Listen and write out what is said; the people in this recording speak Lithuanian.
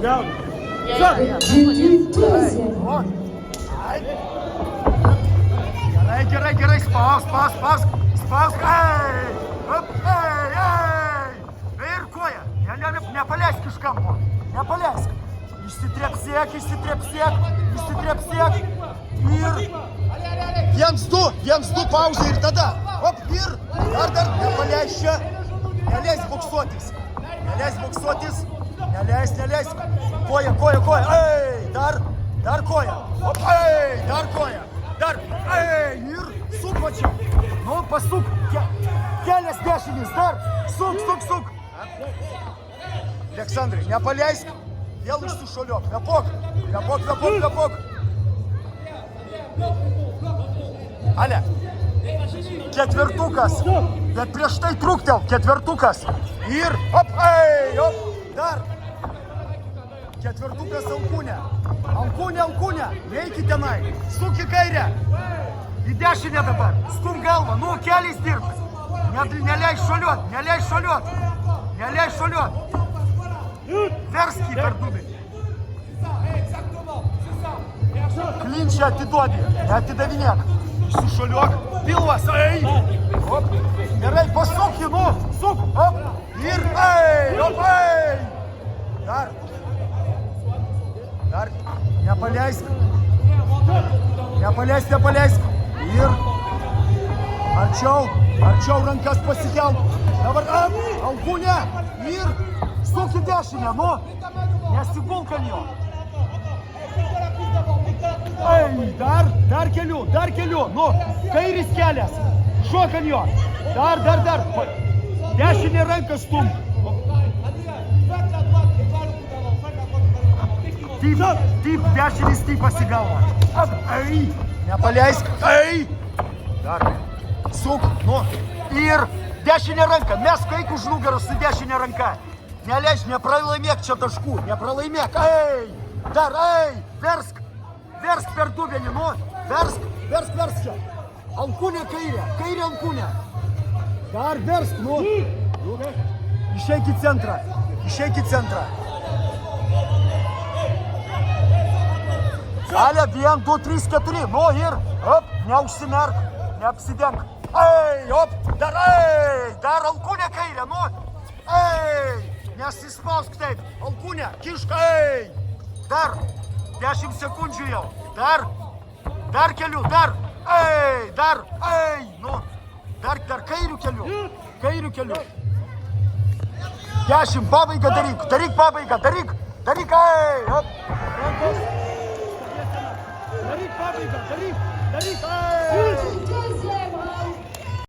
Down. Gerai, spausk. Ei! Ir koja. Nepaleisk iš kampo. Nepaleisk. Išsitrepsėk. Ir 1-2 pauzė ir tada. Op, ir dar nepaleisk čia. Neleis boksuotis. Neleis. Koja. Ei, dar koja. Op, ei, dar koja. Ei, ir suk va čia. Nu, pasuk. Kelias dešinis, dar. Suk. Aleksandrai, nepaleisk. Vėl išsišoliok. Nepok. Ale. Ketvirtukas. Bet prieš tai truktel. Ketvirtukas. Ir, op, dar. Ketvirtukas Alkūnė. Alkūnė. Veikit tenai. Suk į kairę. Į dešinę dabar. Stum galvą. Nu, keliais dirbti. Neleis šoliuot. Verskį per dubį. Klinčią atiduodi. Neatidavinėk. Išsišoliuok. Pilvas. Ei. Op. Gerai, pasuk jį, nu. Suk. Op. Ir ei. Dar. Nepaleisk. Ir arčiau rankas pasikelk. Dabar Alkūnė. Ir suk į dešinę, nu. Nesigulk ant jo. Ei, dar keliu. Nu, kairis kelias. Šok ant jo. Dar. Dešinė ranką stum. Taip, dešinis typas į galvą. Ei, nepaleisk. Ei. Dar. Suk, nu. Ir dešinė ranka. Mesk eik už nugarą su dešinė ranka. Neleis, nepralaimėk čia taškų. Ei. Dar, ei. Versk per dubenį, nu. Versk čia. Alkūnė kairė Alkūnė. Dar versk, nu. Išeik į centrą. Ale, 1, 2, 3, 4, nu ir, op, neužsimerk, neapsidenk. Ei, op, dar Alkūnė kairė, nu. Ei, nesispausk taip, Alkūnė, kišk, ei. Dar, 10 sekundžių jau, dar keliu, ei, nu. Dar kairių keliu. 10, pabaigą daryk pabaigą, daryk, ei, op. Daryk pabaigą, daryk, ei.